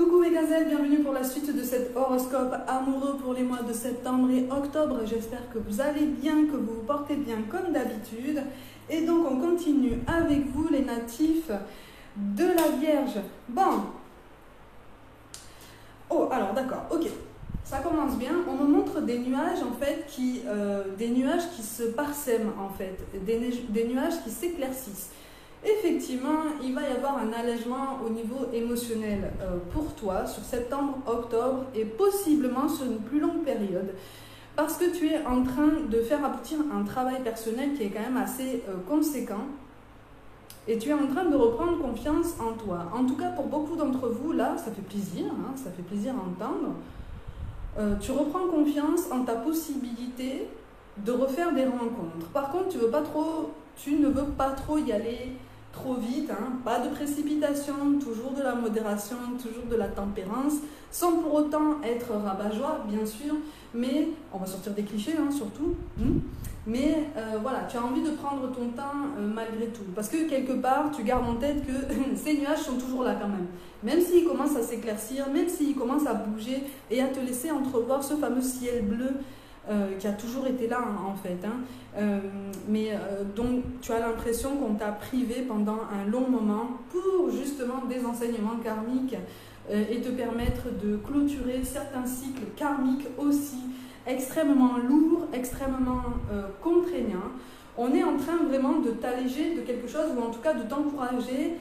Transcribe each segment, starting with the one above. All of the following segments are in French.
Coucou mes gazelles, bienvenue pour la suite de cet horoscope amoureux pour les mois de septembre et octobre. J'espère que vous allez bien, que vous vous portez bien comme d'habitude. Et donc on continue avec vous les natifs de la Vierge. Bon. Oh, alors d'accord, ok. Ça commence bien. On me montre des nuages en fait qui se parsèment en fait, des nuages qui s'éclaircissent. Effectivement, il va y avoir un allègement au niveau émotionnel pour toi sur septembre, octobre et possiblement sur une plus longue période parce que tu es en train de faire aboutir un travail personnel qui est quand même assez conséquent et tu es en train de reprendre confiance en toi. En tout cas, pour beaucoup d'entre vous, là, ça fait plaisir, hein, ça fait plaisir à entendre. Tu reprends confiance en ta possibilité de refaire des rencontres. Par contre, tu ne veux pas trop y aller trop vite, hein, pas de précipitation, toujours de la modération, toujours de la tempérance, sans pour autant être rabat-joie, bien sûr, mais on va sortir des clichés, hein, surtout, mais voilà, tu as envie de prendre ton temps malgré tout, parce que quelque part, tu gardes en tête que ces nuages sont toujours là quand même s'ils commencent à s'éclaircir, même s'ils commencent à bouger et à te laisser entrevoir ce fameux ciel bleu qui a toujours été là en fait, hein. Donc tu as l'impression qu'on t'a privé pendant un long moment pour justement des enseignements karmiques et te permettre de clôturer certains cycles karmiques aussi extrêmement lourds, extrêmement contraignants. On est en train vraiment de t'alléger de quelque chose ou en tout cas de t'encourager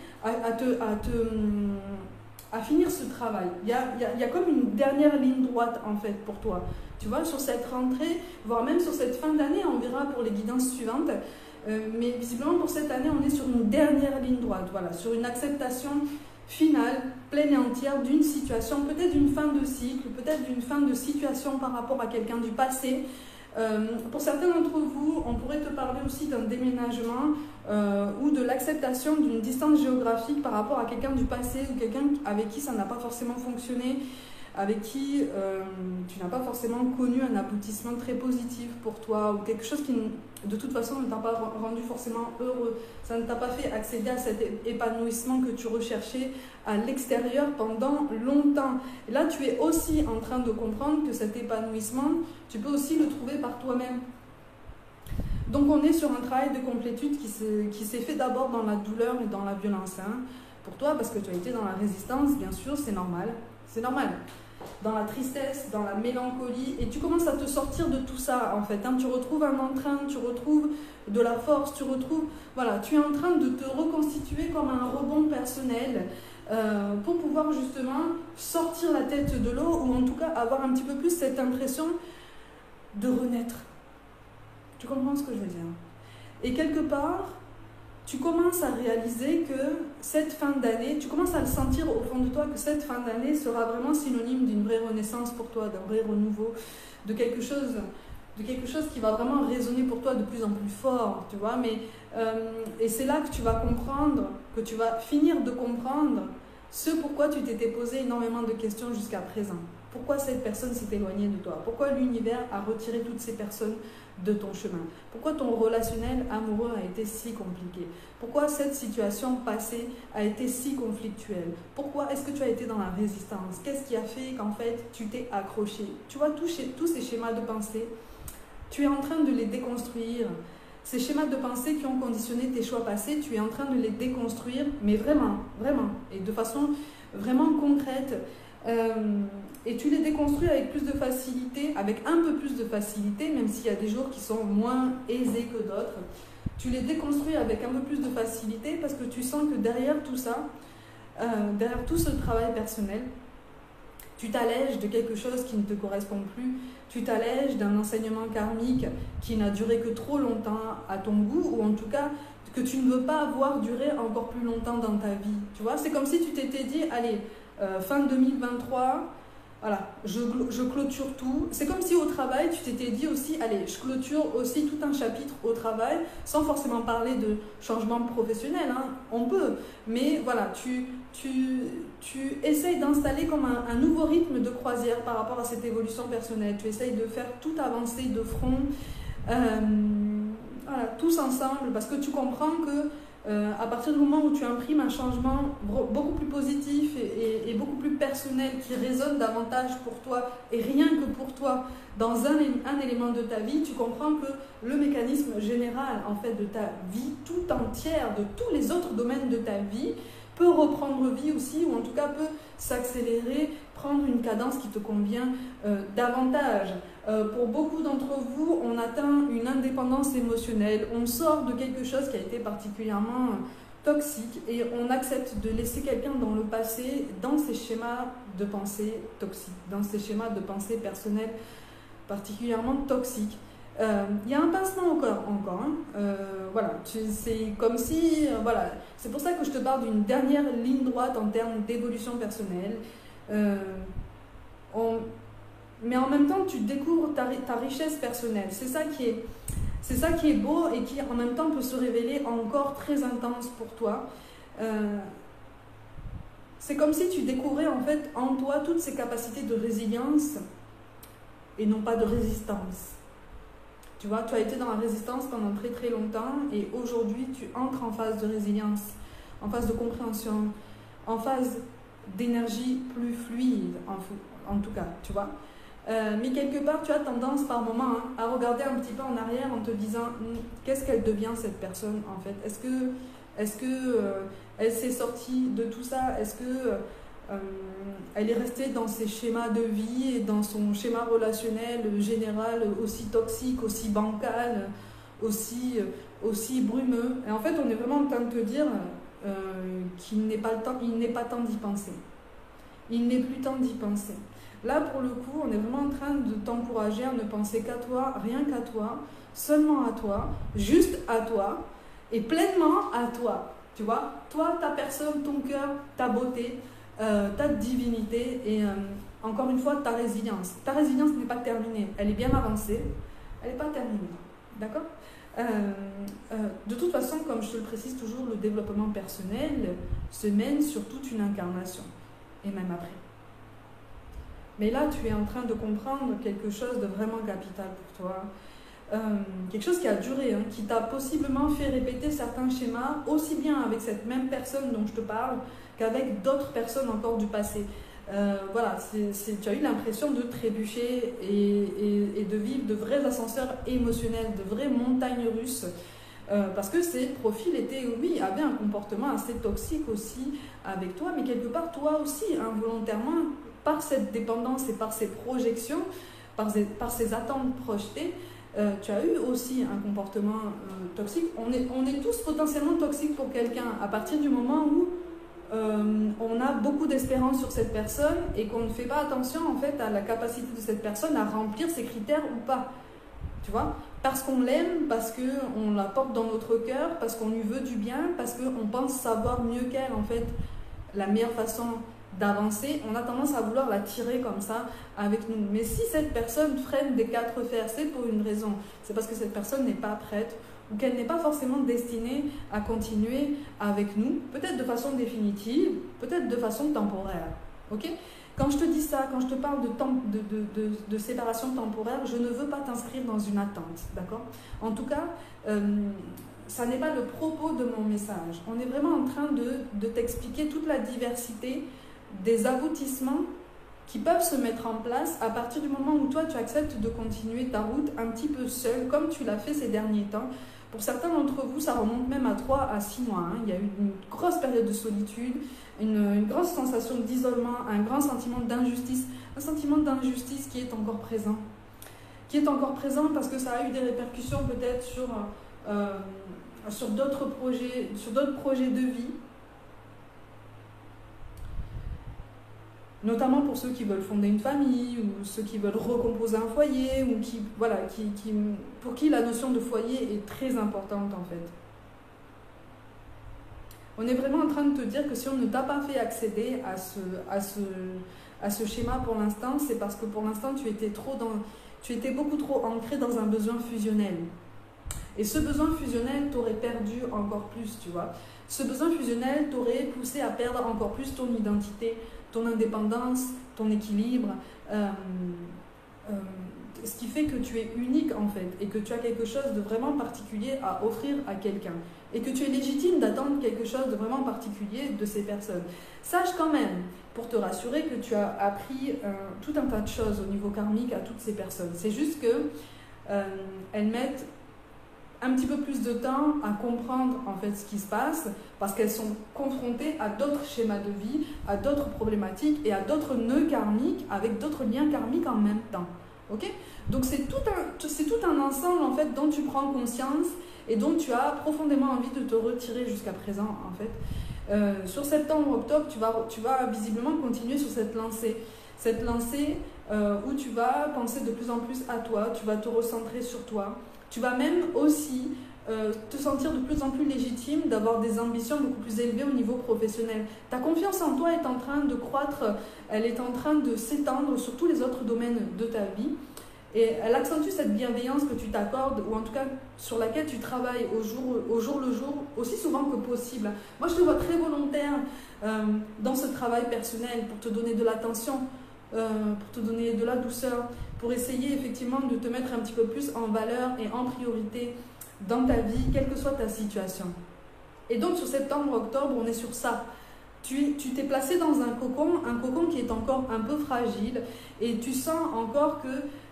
à finir ce travail. Il y a comme une dernière ligne droite en fait pour toi. Tu vois, sur cette rentrée, voire même sur cette fin d'année, on verra pour les guidances suivantes. Mais visiblement pour cette année, on est sur une dernière ligne droite. Voilà, sur une acceptation finale, pleine et entière d'une situation, peut-être d'une fin de cycle, peut-être d'une fin de situation par rapport à quelqu'un du passé. Pour certains d'entre vous, on pourrait te parler aussi d'un déménagement ou de l'acceptation d'une distance géographique par rapport à quelqu'un du passé ou quelqu'un avec qui ça n'a pas forcément fonctionné, avec qui tu n'as pas forcément connu un aboutissement très positif pour toi ou quelque chose qui de toute façon ne t'a pas rendu forcément heureux. Ça ne t'a pas fait accéder à cet épanouissement que tu recherchais à l'extérieur pendant longtemps. Et là, tu es aussi en train de comprendre que cet épanouissement, tu peux aussi le trouver par toi-même. Donc on est sur un travail de complétude qui s'est fait d'abord dans la douleur et dans la violence. Hein. Pour toi, parce que tu as été dans la résistance, bien sûr, c'est normal. C'est normal. Dans la tristesse, dans la mélancolie, et tu commences à te sortir de tout ça en fait. Hein. Tu retrouves un entrain, tu retrouves de la force, tu es en train de te reconstituer comme un rebond personnel pour pouvoir justement sortir la tête de l'eau ou en tout cas avoir un petit peu plus cette impression de renaître. Tu comprends ce que je veux dire? Et quelque part, tu commences à réaliser que cette fin d'année, tu commences à le sentir au fond de toi que cette fin d'année sera vraiment synonyme d'une vraie renaissance pour toi, d'un vrai renouveau, de quelque chose qui va vraiment résonner pour toi de plus en plus fort, tu vois. Et c'est là que tu vas comprendre, que tu vas finir de comprendre ce pourquoi tu t'étais posé énormément de questions jusqu'à présent. Pourquoi cette personne s'est éloignée de toi? Pourquoi l'univers a retiré toutes ces personnes de ton chemin? Pourquoi ton relationnel amoureux a été si compliqué? Pourquoi cette situation passée a été si conflictuelle? Pourquoi est-ce que tu as été dans la résistance? Qu'est-ce qui a fait qu'en fait tu t'es accroché? Tu vois, tous ces schémas de pensée, tu es en train de les déconstruire. Ces schémas de pensée qui ont conditionné tes choix passés, tu es en train de les déconstruire, mais vraiment, vraiment, et de façon vraiment concrète. Et tu les déconstruis avec plus de facilité, avec un peu plus de facilité, même s'il y a des jours qui sont moins aisés que d'autres. Tu les déconstruis avec un peu plus de facilité parce que tu sens que derrière tout ça, derrière tout ce travail personnel, tu t'allèges de quelque chose qui ne te correspond plus, tu t'allèges d'un enseignement karmique qui n'a duré que trop longtemps à ton goût, ou en tout cas que tu ne veux pas voir durer encore plus longtemps dans ta vie. Tu vois, c'est comme si tu t'étais dit, allez, fin 2023, voilà, je clôture tout. C'est comme si au travail, tu t'étais dit aussi, allez, je clôture aussi tout un chapitre au travail, sans forcément parler de changement professionnel, hein. On peut, mais voilà, tu essayes d'installer comme un nouveau rythme de croisière par rapport à cette évolution personnelle. Tu essayes de faire tout avancer de front, voilà, tous ensemble, parce que tu comprends que à partir du moment où tu imprimes un changement beaucoup plus positif et beaucoup plus personnel, qui résonne davantage pour toi et rien que pour toi dans un élément de ta vie, tu comprends que le mécanisme général en fait de ta vie tout entière, de tous les autres domaines de ta vie, peut reprendre vie aussi, ou en tout cas peut s'accélérer, prendre une cadence qui te convient davantage. Pour beaucoup d'entre vous, on atteint une indépendance émotionnelle, on sort de quelque chose qui a été particulièrement toxique et on accepte de laisser quelqu'un dans le passé, dans ces schémas de pensée toxiques, dans ces schémas de pensée personnelle particulièrement toxiques. Il y a un pincement au corps encore. Voilà, c'est comme si, voilà, c'est pour ça que je te parle d'une dernière ligne droite en termes d'évolution personnelle. Mais en même temps, tu découvres ta richesse personnelle. C'est ça qui est beau et qui en même temps peut se révéler encore très intense pour toi. C'est comme si tu découvrais en fait en toi toutes ces capacités de résilience et non pas de résistance. Tu vois, tu as été dans la résistance pendant très très longtemps et aujourd'hui tu entres en phase de résilience, en phase de compréhension, en phase d'énergie plus fluide en tout cas, tu vois. Mais quelque part tu as tendance par moment à regarder un petit peu en arrière en te disant qu'est-ce qu'elle devient cette personne en fait. Est-ce que elle s'est sortie de tout ça? Est-ce que elle est restée dans ses schémas de vie et dans son schéma relationnel général aussi toxique, aussi bancal, aussi brumeux? Et en fait, on est vraiment en train de te dire qu'il n'est pas temps d'y penser. Il n'est plus temps d'y penser. Là, pour le coup, on est vraiment en train de t'encourager à ne penser qu'à toi, rien qu'à toi, seulement à toi, juste à toi et pleinement à toi. Tu vois, toi, ta personne, ton cœur, ta beauté, ta divinité et encore une fois ta résilience. Ta résilience n'est pas terminée, elle est bien avancée, elle n'est pas terminée, d'accord? De toute façon, comme je te le précise toujours, le développement personnel se mène sur toute une incarnation et même après. Mais là, tu es en train de comprendre quelque chose de vraiment capital pour toi. Quelque chose qui a duré, qui t'a possiblement fait répéter certains schémas, aussi bien avec cette même personne dont je te parle, qu'avec d'autres personnes encore du passé. Voilà, tu as eu l'impression de trébucher et de vivre de vrais ascenseurs émotionnels, de vraies montagnes russes, parce que ces profils avaient un comportement assez toxique aussi avec toi, mais quelque part, toi aussi, involontairement, par cette dépendance et par ces projections, par ces attentes projetées, tu as eu aussi un comportement toxique. On est tous potentiellement toxiques pour quelqu'un à partir du moment où on a beaucoup d'espérance sur cette personne et qu'on ne fait pas attention en fait à la capacité de cette personne à remplir ses critères ou pas. Tu vois, parce qu'on l'aime, parce qu'on la porte dans notre cœur, parce qu'on lui veut du bien, parce qu'on pense savoir mieux qu'elle en fait la meilleure façon d'avancer, on a tendance à vouloir la tirer comme ça avec nous. Mais si cette personne freine des 4 fers, c'est pour une raison. C'est parce que cette personne n'est pas prête ou qu'elle n'est pas forcément destinée à continuer avec nous, peut-être de façon définitive, peut-être de façon temporaire. Ok ? Quand je te dis ça, quand je te parle de séparation temporaire, je ne veux pas t'inscrire dans une attente, d'accord ? En tout cas, ça n'est pas le propos de mon message. On est vraiment en train de t'expliquer toute la diversité des aboutissements qui peuvent se mettre en place à partir du moment où toi tu acceptes de continuer ta route un petit peu seul, comme tu l'as fait ces derniers temps. Pour certains d'entre vous, ça remonte même à 3 à 6 mois. Il y a eu une grosse période de solitude, une grosse sensation d'isolement, un grand sentiment d'injustice, un sentiment d'injustice qui est encore présent. Qui est encore présent parce que ça a eu des répercussions peut-être sur d'autres projets de vie. Notamment pour ceux qui veulent fonder une famille ou ceux qui veulent recomposer un foyer ou pour qui la notion de foyer est très importante en fait. On est vraiment en train de te dire que si on ne t'a pas fait accéder à ce schéma pour l'instant, c'est parce que pour l'instant tu étais beaucoup trop ancré dans un besoin fusionnel. Et ce besoin fusionnel t'aurait perdu encore plus, tu vois. Ce besoin fusionnel t'aurait poussé à perdre encore plus ton identité, ton indépendance, ton équilibre, ce qui fait que tu es unique en fait, et que tu as quelque chose de vraiment particulier à offrir à quelqu'un, et que tu es légitime d'attendre quelque chose de vraiment particulier de ces personnes. Sache quand même, pour te rassurer, que tu as appris tout un tas de choses au niveau karmique à toutes ces personnes. C'est juste que elles mettent un petit peu plus de temps à comprendre en fait ce qui se passe, parce qu'elles sont confrontées à d'autres schémas de vie, à d'autres problématiques et à d'autres nœuds karmiques avec d'autres liens karmiques en même temps. Ok? Donc c'est tout un ensemble en fait dont tu prends conscience et dont tu as profondément envie de te retirer jusqu'à présent en fait. Sur septembre-octobre, tu vas visiblement continuer sur cette lancée où tu vas penser de plus en plus à toi, tu vas te recentrer sur toi. Tu vas même aussi te sentir de plus en plus légitime d'avoir des ambitions beaucoup plus élevées au niveau professionnel. Ta confiance en toi est en train de croître, elle est en train de s'étendre sur tous les autres domaines de ta vie. Et elle accentue cette bienveillance que tu t'accordes, ou en tout cas sur laquelle tu travailles au jour le jour, aussi souvent que possible. Moi, je te vois très volontaire dans ce travail personnel pour te donner de l'attention, pour te donner de la douceur, pour essayer effectivement de te mettre un petit peu plus en valeur et en priorité dans ta vie, quelle que soit ta situation. Et donc sur septembre-octobre, on est sur ça. Tu t'es placé dans un cocon qui est encore un peu fragile, et tu sens encore que,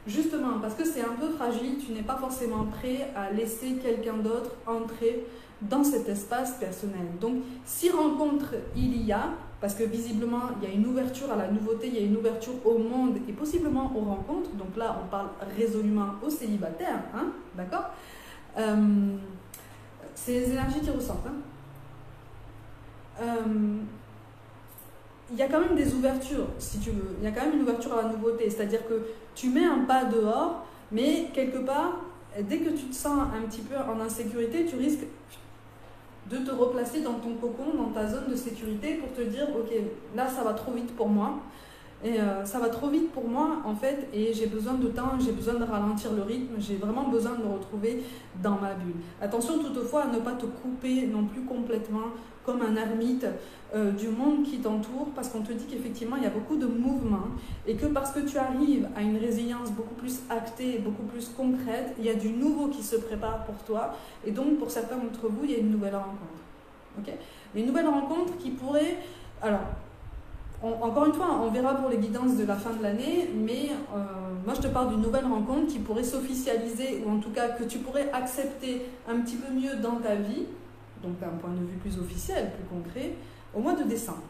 justement, parce que c'est un peu fragile, tu n'es pas forcément prêt à laisser quelqu'un d'autre entrer dans cet espace personnel. Donc, si rencontre il y a, parce que visiblement, il y a une ouverture à la nouveauté, il y a une ouverture au monde et possiblement aux rencontres, donc là, on parle résolument aux célibataires, hein, d'accord? C'est les énergies qui ressortent, hein. Il y a quand même des ouvertures, si tu veux. Il y a quand même une ouverture à la nouveauté. C'est-à-dire que tu mets un pas dehors, mais quelque part, dès que tu te sens un petit peu en insécurité, tu risques de te replacer dans ton cocon, dans ta zone de sécurité, pour te dire, ok, là, ça va trop vite pour moi. Et ça va trop vite pour moi, en fait, et j'ai besoin de temps, j'ai besoin de ralentir le rythme, j'ai vraiment besoin de me retrouver dans ma bulle. Attention toutefois à ne pas te couper non plus complètement comme un ermite du monde qui t'entoure, parce qu'on te dit qu'effectivement il y a beaucoup de mouvements, et que parce que tu arrives à une résilience beaucoup plus actée, beaucoup plus concrète, il y a du nouveau qui se prépare pour toi, et donc pour certains d'entre vous, il y a une nouvelle rencontre. Okay? Une nouvelle rencontre qui pourrait... Alors, encore une fois, on verra pour les guidances de la fin de l'année, mais moi je te parle d'une nouvelle rencontre qui pourrait s'officialiser, ou en tout cas que tu pourrais accepter un petit peu mieux dans ta vie, donc d'un point de vue plus officiel, plus concret, au mois de décembre.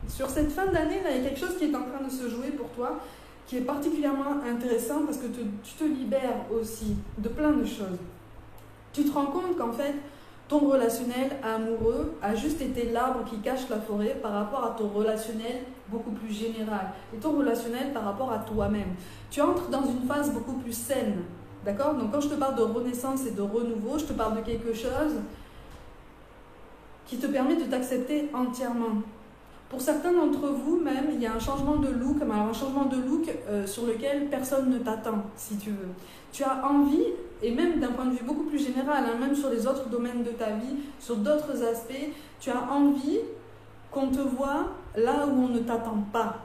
Sur cette fin d'année, là, il y a quelque chose qui est en train de se jouer pour toi, qui est particulièrement intéressant, parce que tu te libères aussi de plein de choses. Tu te rends compte qu'en fait, ton relationnel amoureux a juste été l'arbre qui cache la forêt par rapport à ton relationnel beaucoup plus général, et ton relationnel par rapport à toi-même. Tu entres dans une phase beaucoup plus saine, d'accord? Donc quand je te parle de renaissance et de renouveau, je te parle de quelque chose qui te permet de t'accepter entièrement. Pour certains d'entre vous, même, il y a un changement de look, alors un changement de look sur lequel personne ne t'attend, si tu veux. Tu as envie, et même d'un point de vue beaucoup plus général, hein, même sur les autres domaines de ta vie, sur d'autres aspects, tu as envie qu'on te voit là où on ne t'attend pas.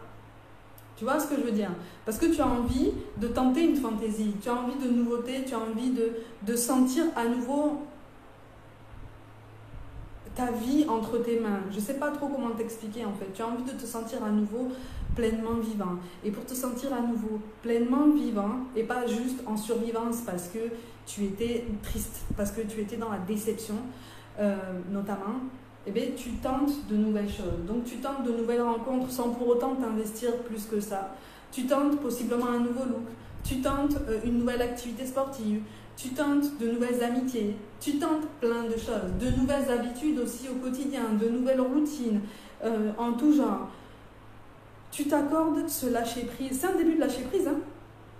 Tu vois ce que je veux dire? Parce que tu as envie de tenter une fantaisie, tu as envie de nouveauté, tu as envie de sentir à nouveau ta vie entre tes mains. Je ne sais pas trop comment t'expliquer en fait. Tu as envie de te sentir à nouveau pleinement vivant. Et pour te sentir à nouveau pleinement vivant, et pas juste en survivance parce que tu étais triste, parce que tu étais dans la déception notamment, eh bien, tu tentes de nouvelles choses. Donc tu tentes de nouvelles rencontres sans pour autant t'investir plus que ça. Tu tentes possiblement un nouveau look. Tu tentes une nouvelle activité sportive. Tu tentes de nouvelles amitiés, tu tentes plein de choses, de nouvelles habitudes aussi au quotidien, de nouvelles routines en tout genre. Tu t'accordes ce lâcher-prise. C'est un début de lâcher-prise, hein?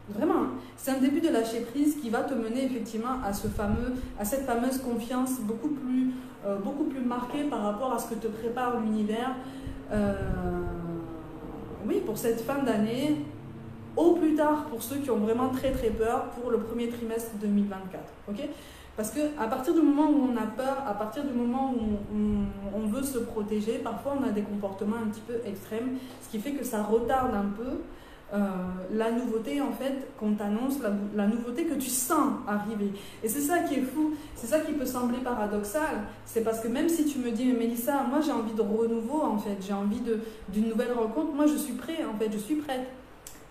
Vraiment. Hein? C'est un début de lâcher-prise qui va te mener effectivement à cette fameuse confiance beaucoup plus marquée par rapport à ce que te prépare l'univers. Oui, pour cette fin d'année. Au plus tard pour ceux qui ont vraiment très très peur pour le premier trimestre 2024. Okay? Parce qu'à partir du moment où on a peur, à partir du moment où on veut se protéger, parfois on a des comportements un petit peu extrêmes, ce qui fait que ça retarde un peu la nouveauté en fait qu'on t'annonce, la nouveauté que tu sens arriver. Et c'est ça qui est fou, c'est ça qui peut sembler paradoxal. C'est parce que même si tu me dis, mais Mélissa, moi j'ai envie de renouveau en fait, j'ai envie d'une nouvelle rencontre, moi je suis prêt en fait, je suis prête.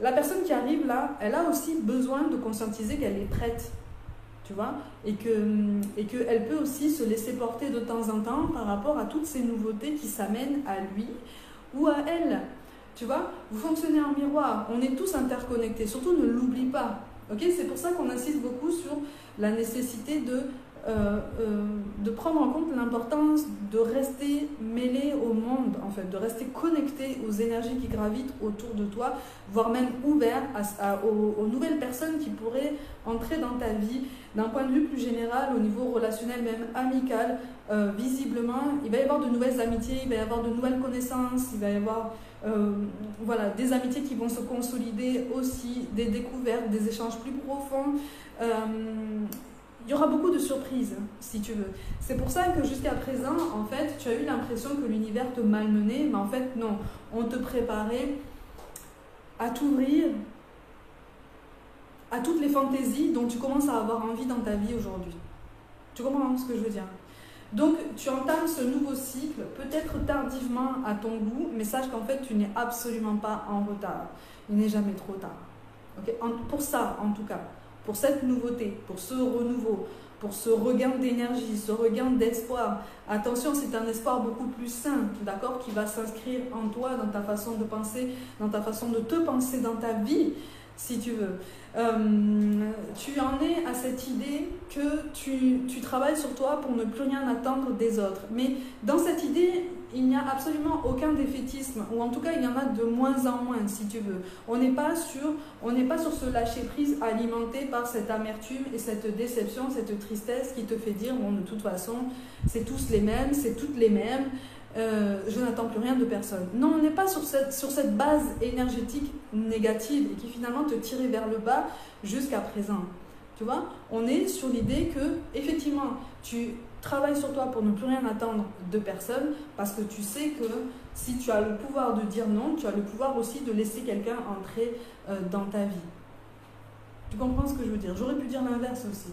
La personne qui arrive là, elle a aussi besoin de conscientiser qu'elle est prête. Tu vois, et qu'elle peut aussi se laisser porter de temps en temps par rapport à toutes ces nouveautés qui s'amènent à lui ou à elle. Tu vois, vous fonctionnez en miroir, on est tous interconnectés, surtout ne l'oublie pas. Okay, c'est pour ça qu'on insiste beaucoup sur la nécessité de prendre en compte l'importance de rester mêlé au monde, en fait, de rester connecté aux énergies qui gravitent autour de toi, voire même ouvert aux nouvelles personnes qui pourraient entrer dans ta vie, d'un point de vue plus général, au niveau relationnel, même amical. Visiblement, il va y avoir de nouvelles amitiés, il va y avoir de nouvelles connaissances, il va y avoir voilà, des amitiés qui vont se consolider aussi, des découvertes, des échanges plus profonds. Il y aura beaucoup de surprises, si tu veux. C'est pour ça que jusqu'à présent, en fait, tu as eu l'impression que l'univers te malmenait, mais en fait, non. On te préparait à t'ouvrir à toutes les fantaisies dont tu commences à avoir envie dans ta vie aujourd'hui. Tu comprends ce que je veux dire? Donc, tu entames ce nouveau cycle, peut-être tardivement à ton goût, mais sache qu'en fait, tu n'es absolument pas en retard. Il n'est jamais trop tard. Okay? Pour ça, en tout cas, pour cette nouveauté, pour ce renouveau, pour ce regain d'énergie, ce regain d'espoir. Attention, c'est un espoir beaucoup plus sain, d'accord, qui va s'inscrire en toi, dans ta façon de penser, dans ta façon de te penser dans ta vie, si tu veux. Tu en es à cette idée que tu travailles sur toi pour ne plus rien attendre des autres. Mais dans cette idée, il n'y a absolument aucun défaitisme, ou en tout cas il y en a de moins en moins, si tu veux. On n'est pas sur ce lâcher-prise alimenté par cette amertume et cette déception, cette tristesse qui te fait dire, bon, de toute façon, c'est tous les mêmes, c'est toutes les mêmes, je n'attends plus rien de personne. Non, on n'est pas sur cette base énergétique négative et qui finalement te tirait vers le bas jusqu'à présent. Tu vois, on est sur l'idée que, effectivement, tu travailles sur toi pour ne plus rien attendre de personne parce que tu sais que si tu as le pouvoir de dire non, tu as le pouvoir aussi de laisser quelqu'un entrer dans ta vie. Tu comprends ce que je veux dire? J'aurais pu dire l'inverse aussi.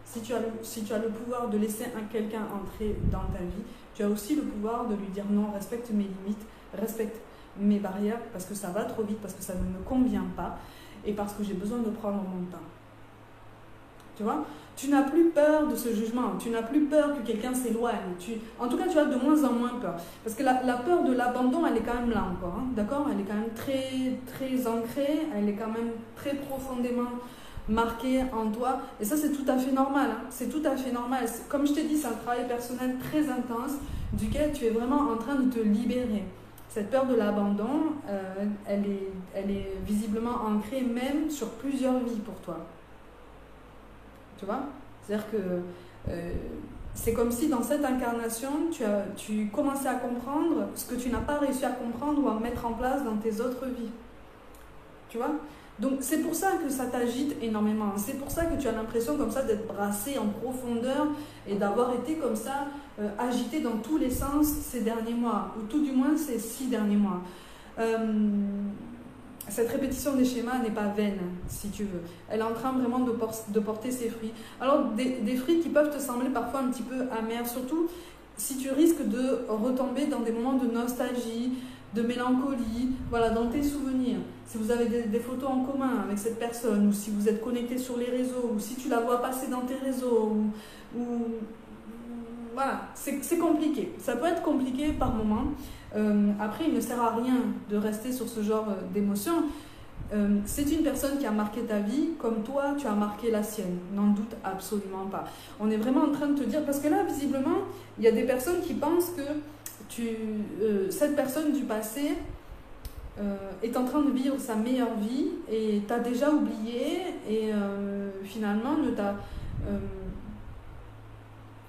Si tu as le pouvoir de laisser quelqu'un entrer dans ta vie, tu as aussi le pouvoir de lui dire non, respecte mes limites, respecte mes barrières parce que ça va trop vite, parce que ça ne me convient pas et parce que j'ai besoin de prendre mon temps. Tu vois, tu n'as plus peur de ce jugement, tu n'as plus peur que quelqu'un s'éloigne. En tout cas, tu as de moins en moins peur. Parce que la peur de l'abandon, elle est quand même là encore, hein, d'accord? Elle est quand même très, très ancrée, elle est quand même très profondément marquée en toi. Et ça, c'est tout à fait normal. Hein, c'est tout à fait normal. Comme je t'ai dit, c'est un travail personnel très intense duquel tu es vraiment en train de te libérer. Cette peur de l'abandon, elle est visiblement ancrée même sur plusieurs vies pour toi. Tu vois? C'est-à-dire que c'est comme si dans cette incarnation, tu commençais à comprendre ce que tu n'as pas réussi à comprendre ou à mettre en place dans tes autres vies. Tu vois? Donc c'est pour ça que ça t'agite énormément. C'est pour ça que tu as l'impression comme ça d'être brassé en profondeur et d'avoir été comme ça agité dans tous les sens ces derniers mois, ou tout du moins ces 6 derniers mois. Cette répétition des schémas n'est pas vaine, si tu veux. Elle est en train vraiment de porter ses fruits. Alors, des fruits qui peuvent te sembler parfois un petit peu amers, surtout si tu risques de retomber dans des moments de nostalgie, de mélancolie, voilà, dans tes souvenirs. Si vous avez des photos en commun avec cette personne, ou si vous êtes connecté sur les réseaux, ou si tu la vois passer dans tes réseaux, voilà, c'est compliqué. Ça peut être compliqué par moments. Après, il ne sert à rien de rester sur ce genre d'émotions. C'est une personne qui a marqué ta vie comme toi, tu as marqué la sienne. N'en doute absolument pas. On est vraiment en train de te dire, parce que là, visiblement, il y a des personnes qui pensent que cette personne du passé est en train de vivre sa meilleure vie et t'a déjà oublié et finalement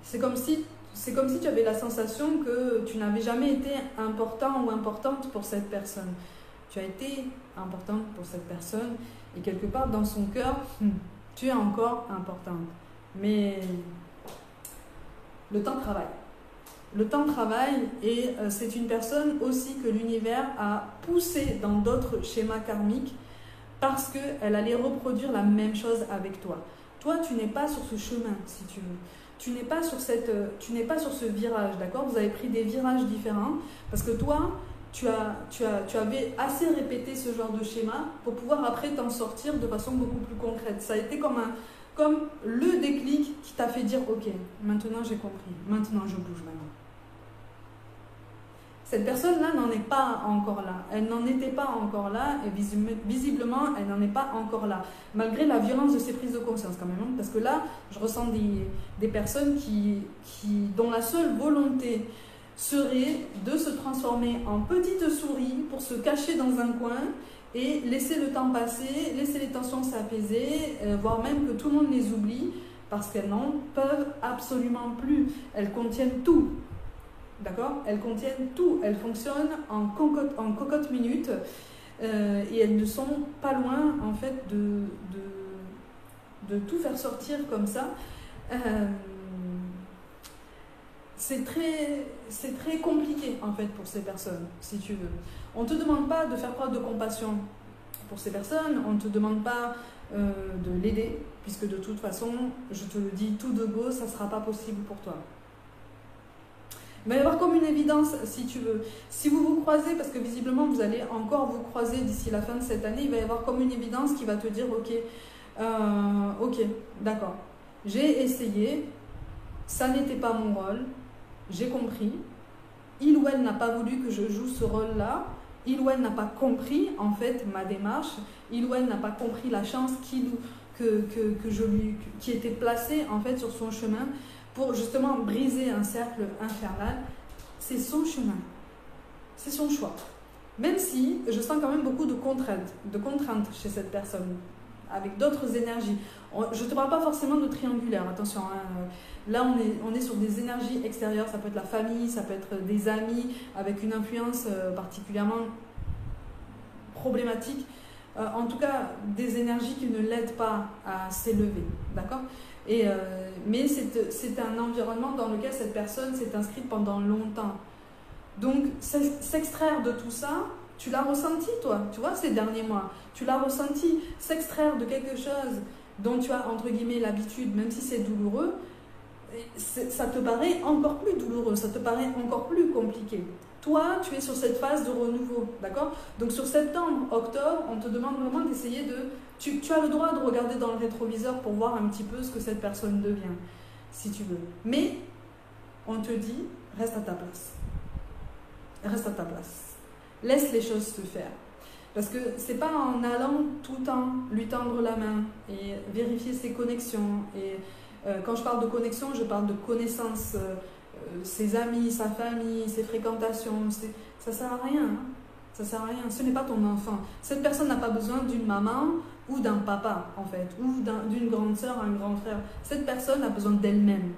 c'est comme si tu avais la sensation que tu n'avais jamais été important ou importante pour cette personne. Tu as été importante pour cette personne et quelque part dans son cœur, tu es encore importante. Mais le temps travaille. Le temps travaille et c'est une personne aussi que l'univers a poussé dans d'autres schémas karmiques parce qu'elle allait reproduire la même chose avec toi. Toi, tu n'es pas sur ce chemin, si tu veux. Tu n'es pas sur ce virage, d'accord? Vous avez pris des virages différents, parce que toi, tu avais assez répété ce genre de schéma pour pouvoir après t'en sortir de façon beaucoup plus concrète. Ça a été comme le déclic qui t'a fait dire « Ok, maintenant j'ai compris, maintenant je bouge maintenant ». Cette personne-là n'en est pas encore là. Elle n'en était pas encore là et visiblement, elle n'en est pas encore là. Malgré la violence de ses prises de conscience quand même. Hein, parce que là, je ressens des personnes dont la seule volonté serait de se transformer en petite souris pour se cacher dans un coin et laisser le temps passer, laisser les tensions s'apaiser, voire même que tout le monde les oublie parce qu'elles n'en peuvent absolument plus. Elles contiennent tout. D'accord? Elles contiennent tout. Elles fonctionnent en cocotte minute et elles ne sont pas loin en fait de tout faire sortir comme ça. C'est très compliqué en fait pour ces personnes, si tu veux. On ne te demande pas de faire preuve de compassion pour ces personnes, on ne te demande pas de l'aider, puisque de toute façon, je te le dis tout de go, ça ne sera pas possible pour toi. Il va y avoir comme une évidence, si tu veux. Si vous vous croisez, parce que visiblement vous allez encore vous croiser d'ici la fin de cette année, il va y avoir comme une évidence qui va te dire ok, d'accord, j'ai essayé, ça n'était pas mon rôle, j'ai compris, il ou elle n'a pas voulu que je joue ce rôle-là, il ou elle n'a pas compris en fait ma démarche, il ou elle n'a pas compris la chance qui était placée en fait sur son chemin, pour justement briser un cercle infernal. C'est son chemin, c'est son choix. Même si je sens quand même beaucoup de contraintes chez cette personne, avec d'autres énergies. Je ne te parle pas forcément de triangulaire, attention. Hein. Là, on est sur des énergies extérieures, ça peut être la famille, ça peut être des amis, avec une influence particulièrement problématique. En tout cas, des énergies qui ne l'aident pas à s'élever, d'accord ? Mais c'est un environnement dans lequel cette personne s'est inscrite pendant longtemps. Donc, s'extraire de tout ça, tu l'as ressenti, toi, tu vois, ces derniers mois. Tu l'as ressenti, s'extraire de quelque chose dont tu as, entre guillemets, l'habitude, même si c'est douloureux, ça te paraît encore plus douloureux, ça te paraît encore plus compliqué. Toi, tu es sur cette phase de renouveau, d'accord? Donc, sur septembre, octobre, on te demande vraiment d'essayer de... Tu as le droit de regarder dans le rétroviseur pour voir un petit peu ce que cette personne devient, si tu veux. Mais, on te dit, reste à ta place. Reste à ta place. Laisse les choses se faire. Parce que c'est pas en allant tout le temps lui tendre la main et vérifier ses connexions. Et quand je parle de connexion, je parle de connaissances, ses amis, sa famille, ses fréquentations. Ça sert à rien. Hein. Ça sert à rien. Ce n'est pas ton enfant. Cette personne n'a pas besoin d'une maman ou d'un papa, en fait, ou d'une grande sœur, un grand frère. Cette personne a besoin d'elle-même.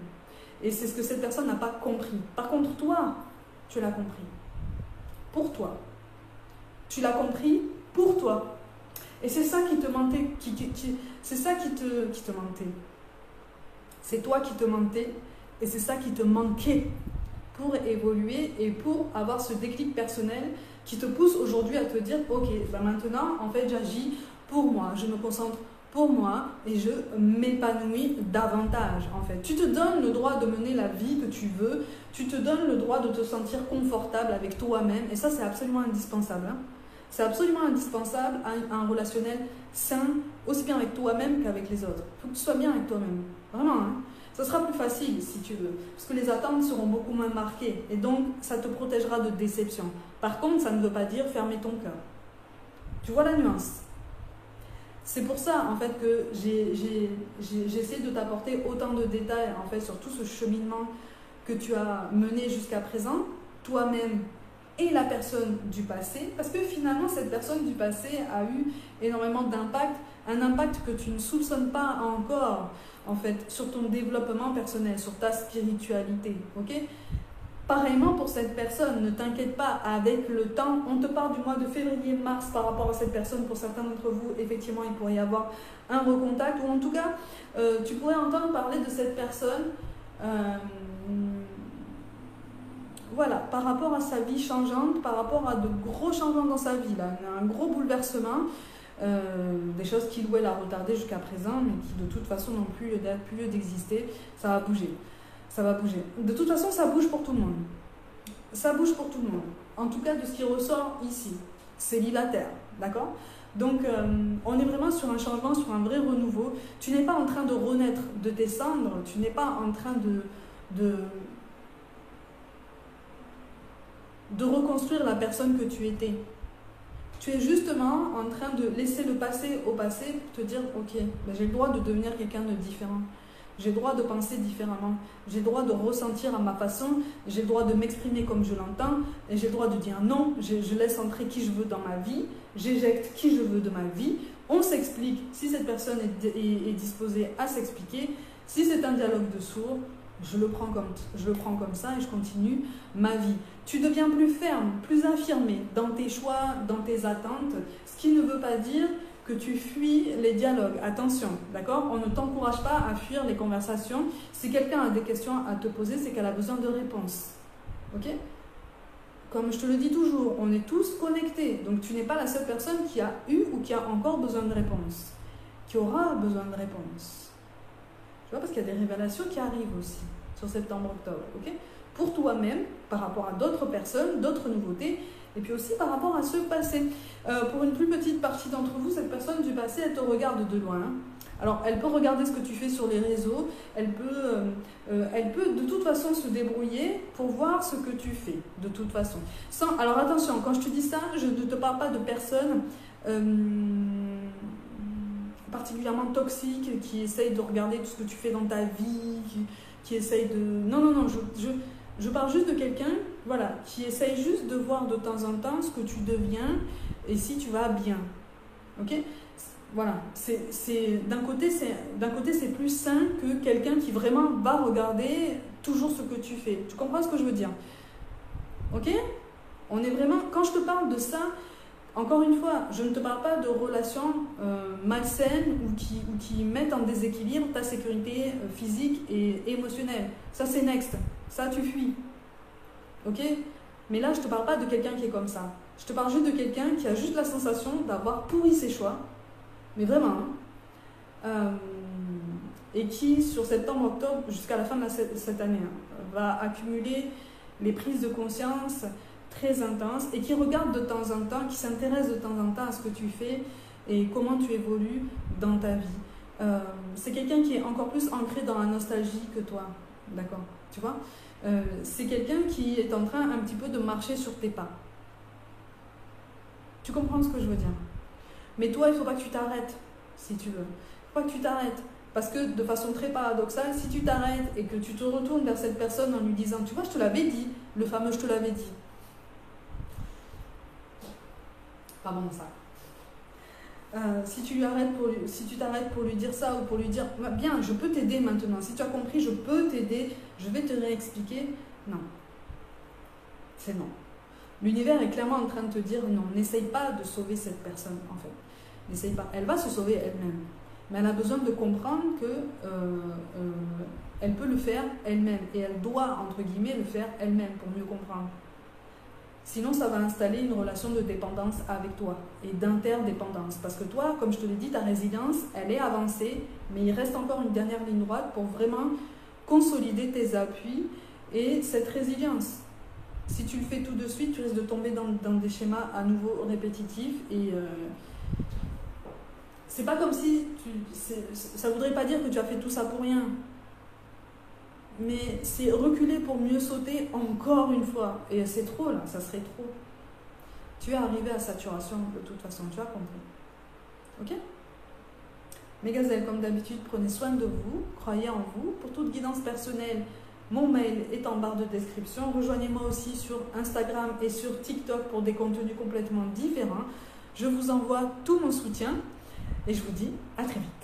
Et c'est ce que cette personne n'a pas compris. Par contre, toi, tu l'as compris. Pour toi. Tu l'as compris pour toi. Et c'est ça qui te mentait. C'est ça qui te mentait. C'est toi qui te mentais. Et c'est ça qui te manquait pour évoluer et pour avoir ce déclic personnel qui te pousse aujourd'hui à te dire « Ok, ben maintenant, en fait, j'agis pour moi. Je me concentre pour moi et je m'épanouis davantage, en fait. » Tu te donnes le droit de mener la vie que tu veux. Tu te donnes le droit de te sentir confortable avec toi-même. Et ça, c'est absolument indispensable. Hein. C'est absolument indispensable à un relationnel sain, aussi bien avec toi-même qu'avec les autres. Il faut que tu sois bien avec toi-même. Vraiment, hein. Ça sera plus facile si tu veux, parce que les attentes seront beaucoup moins marquées et donc ça te protégera de déception. Par contre, ça ne veut pas dire fermer ton cœur. Tu vois la nuance? C'est pour ça en fait que j'ai essayé de t'apporter autant de détails en fait sur tout ce cheminement que tu as mené jusqu'à présent, toi-même et la personne du passé, parce que finalement cette personne du passé a eu énormément d'impact, un impact que tu ne soupçonnes pas encore en fait sur ton développement personnel, sur ta spiritualité, ok? Pareillement pour cette personne, ne t'inquiète pas, avec le temps, on te parle du mois de février-mars par rapport à cette personne. Pour certains d'entre vous, effectivement, il pourrait y avoir un recontact, ou en tout cas, tu pourrais entendre parler de cette personne voilà, par rapport à sa vie changeante, par rapport à de gros changements dans sa vie, là, un gros bouleversement. des choses qu'il ou elle a retardées jusqu'à présent, mais qui de toute façon n'ont plus lieu d'exister. Ça va bouger. Ça va bouger. De toute façon, ça bouge pour tout le monde. Ça bouge pour tout le monde. En tout cas, de ce qui ressort ici. Célibataire, d'accord? Donc, on est vraiment sur un changement, sur un vrai renouveau. Tu n'es pas en train de renaître de tes cendres, tu n'es pas en train de reconstruire la personne que tu étais. Tu es justement en train de laisser le passé au passé pour te dire, ok, ben j'ai le droit de devenir quelqu'un de différent. J'ai le droit de penser différemment. J'ai le droit de ressentir à ma façon. J'ai le droit de m'exprimer comme je l'entends. Et j'ai le droit de dire non. Je laisse entrer qui je veux dans ma vie. J'éjecte qui je veux de ma vie. On s'explique si cette personne est disposée à s'expliquer. Si c'est un dialogue de sourds, je le prends comme ça et je continue ma vie. Tu deviens plus ferme, plus affirmé dans tes choix, dans tes attentes. Ce qui ne veut pas dire que tu fuis les dialogues. Attention, d'accord? On ne t'encourage pas à fuir les conversations. Si quelqu'un a des questions à te poser, c'est qu'elle a besoin de réponses. Ok? Comme je te le dis toujours, on est tous connectés. Donc tu n'es pas la seule personne qui a eu ou qui a encore besoin de réponses. Qui aura besoin de réponses. Tu vois, parce qu'il y a des révélations qui arrivent aussi sur septembre-octobre. Ok? Pour toi-même, par rapport à d'autres personnes, d'autres nouveautés, et puis aussi par rapport à ce passé. Pour une plus petite partie d'entre vous, cette personne du passé, elle te regarde de loin. Alors, elle peut regarder ce que tu fais sur les réseaux, elle peut de toute façon se débrouiller pour voir ce que tu fais, de toute façon. Alors attention, quand je te dis ça, je ne te parle pas de personnes particulièrement toxiques qui essayent de regarder tout ce que tu fais dans ta vie, qui essayent de... Non, je parle juste de quelqu'un, voilà, qui essaye juste de voir de temps en temps ce que tu deviens et si tu vas bien. Ok? Voilà. D'un côté, c'est plus sain que quelqu'un qui vraiment va regarder toujours ce que tu fais. Tu comprends ce que je veux dire? Ok? On est vraiment... Quand je te parle de ça, encore une fois, je ne te parle pas de relations malsaines ou qui mettent en déséquilibre ta sécurité physique et émotionnelle. Ça, c'est next. Ça, tu fuis. Ok? Mais là, je ne te parle pas de quelqu'un qui est comme ça. Je te parle juste de quelqu'un qui a juste la sensation d'avoir pourri ses choix. Mais vraiment. Et qui, sur septembre-octobre, jusqu'à la fin de cette année, va accumuler les prises de conscience très intenses et qui regarde de temps en temps, qui s'intéresse de temps en temps à ce que tu fais et comment tu évolues dans ta vie. C'est quelqu'un qui est encore plus ancré dans la nostalgie que toi. D'accord? Tu vois? C'est quelqu'un qui est en train un petit peu de marcher sur tes pas. Tu comprends ce que je veux dire? Mais toi, il ne faut pas que tu t'arrêtes, si tu veux. Il ne faut pas que tu t'arrêtes. Parce que de façon très paradoxale, si tu t'arrêtes et que tu te retournes vers cette personne en lui disant, tu vois, je te l'avais dit, le fameux je te l'avais dit. Pas bon ça. Si tu t'arrêtes pour lui dire ça ou pour lui dire bien, je peux t'aider maintenant, si tu as compris, je peux t'aider, je vais te réexpliquer, non, c'est non. L'univers est clairement en train de te dire non, n'essaye pas de sauver cette personne en fait, n'essaye pas, elle va se sauver elle-même, mais elle a besoin de comprendre que elle peut le faire elle-même et elle doit entre guillemets le faire elle-même pour mieux comprendre. Sinon, ça va installer une relation de dépendance avec toi et d'interdépendance. Parce que toi, comme je te l'ai dit, ta résilience, elle est avancée, mais il reste encore une dernière ligne droite pour vraiment consolider tes appuis et cette résilience. Si tu le fais tout de suite, tu risques de tomber dans des schémas à nouveau répétitifs et c'est pas comme si... ça voudrait pas dire que tu as fait tout ça pour rien. Mais c'est reculer pour mieux sauter encore une fois. Et c'est trop là, ça serait trop. Tu es arrivé à saturation de toute façon, tu as compris. Ok? Mes gazelles, comme d'habitude, prenez soin de vous, croyez en vous. Pour toute guidance personnelle, mon mail est en barre de description. Rejoignez-moi aussi sur Instagram et sur TikTok pour des contenus complètement différents. Je vous envoie tout mon soutien et je vous dis à très vite.